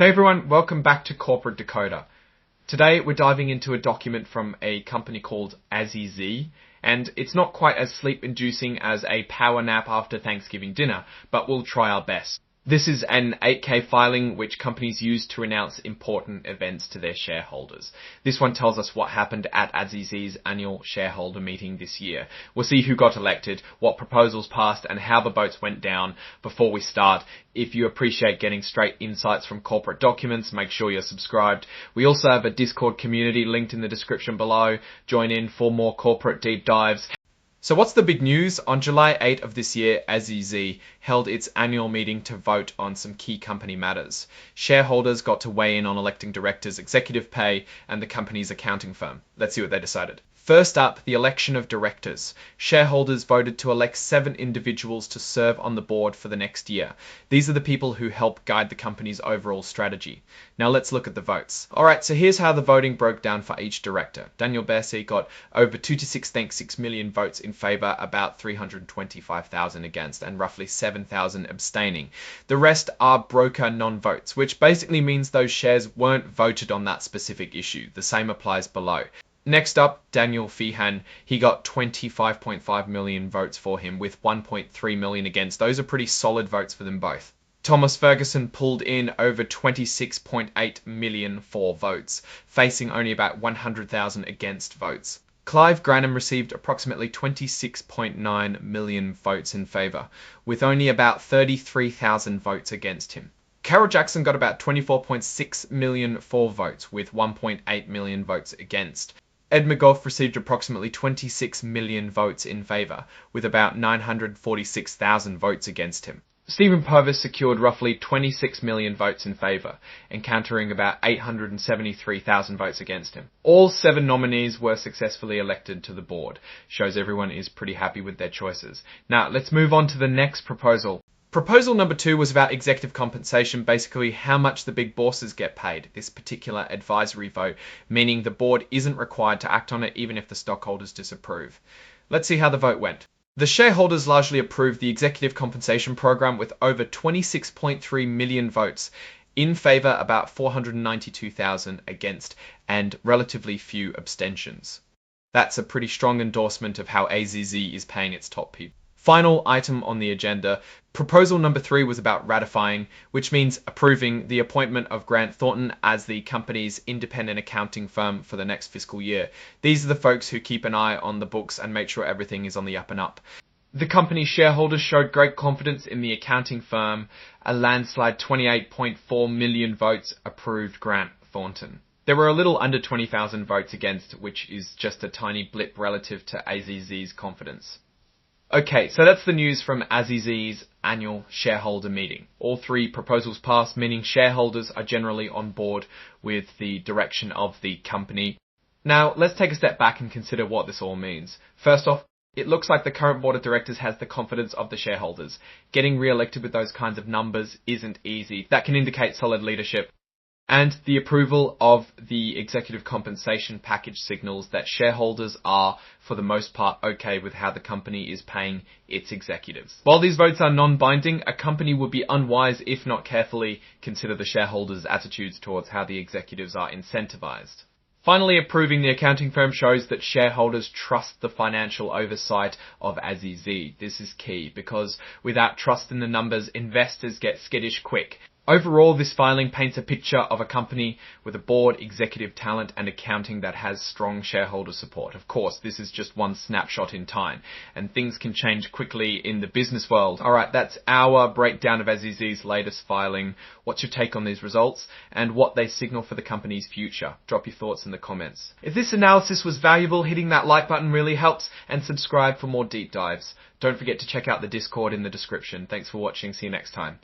Hey everyone, welcome back to Corporate Decoder. Today we're diving into a document from a company called AZZ, and it's not quite as sleep-inducing as a power nap after Thanksgiving dinner, but we'll try our best. This is an 8K filing which companies use to announce important events to their shareholders. This one tells us what happened at AZZ's annual shareholder meeting this year. We'll see who got elected, what proposals passed, and how the votes went down. Before we start, if you appreciate getting straight insights from corporate documents, make sure you're subscribed. We also have a Discord community linked in the description below. Join in for more corporate deep dives. So what's the big news? On July 8 of this year, AZZ held its annual meeting to vote on some key company matters. Shareholders got to weigh in on electing directors, executive pay, and the company's accounting firm. Let's see what they decided. First up, the election of directors. Shareholders voted to elect 7 individuals to serve on the board for the next year. These are the people who help guide the company's overall strategy. Now let's look at the votes. Alright, so here's how the voting broke down for each director. Daniel Bessie got over 2.6 million votes in favour, about 325,000 against, and roughly 7,000 abstaining. The rest are broker non-votes, which basically means those shares weren't voted on that specific issue. The same applies below. Next up, Daniel Feehan. He got 25.5 million votes for him with 1.3 million against. Those are pretty solid votes for them both. Thomas Ferguson pulled in over 26.8 million for votes, facing only about 100,000 against votes. Clive Granham received approximately 26.9 million votes in favour, with only about 33,000 votes against him. Carol Jackson got about 24.6 million for votes, with 1.8 million votes against. Ed McGough received approximately 26 million votes in favour, with about 946,000 votes against him. Stephen Purvis secured roughly 26 million votes in favour, encountering about 873,000 votes against him. All 7 nominees were successfully elected to the board. Shows everyone is pretty happy with their choices. Now, let's move on to the next proposal. Proposal number 2 was about executive compensation, basically how much the big bosses get paid, this particular advisory vote, meaning the board isn't required to act on it even if the stockholders disapprove. Let's see how the vote went. The shareholders largely approved the executive compensation program with over 26.3 million votes, in favour about 492,000 against, and relatively few abstentions. That's a pretty strong endorsement of how AZZ is paying its top people. Final item on the agenda, proposal number 3 was about ratifying, which means approving the appointment of Grant Thornton as the company's independent accounting firm for the next fiscal year. These are the folks who keep an eye on the books and make sure everything is on the up and up. The company's shareholders showed great confidence in the accounting firm. A landslide 28.4 million votes approved Grant Thornton. There were a little under 20,000 votes against, which is just a tiny blip relative to AZZ's confidence. Okay, so that's the news from AZZ's annual shareholder meeting. All 3 proposals passed, meaning shareholders are generally on board with the direction of the company. Now, let's take a step back and consider what this all means. First off, it looks like the current board of directors has the confidence of the shareholders. Getting re-elected with those kinds of numbers isn't easy. That can indicate solid leadership. And the approval of the executive compensation package signals that shareholders are, for the most part, okay with how the company is paying its executives. While these votes are non-binding, a company would be unwise if not carefully consider the shareholders' attitudes towards how the executives are incentivized. Finally, approving the accounting firm shows that shareholders trust the financial oversight of AZZ. This is key, because without trust in the numbers, investors get skittish quick. Overall, this filing paints a picture of a company with a board, executive talent, and accounting that has strong shareholder support. Of course, this is just one snapshot in time, and things can change quickly in the business world. Alright, that's our breakdown of AZZ's latest filing. What's your take on these results, and what they signal for the company's future? Drop your thoughts in the comments. If this analysis was valuable, hitting that like button really helps, and subscribe for more deep dives. Don't forget to check out the Discord in the description. Thanks for watching. See you next time.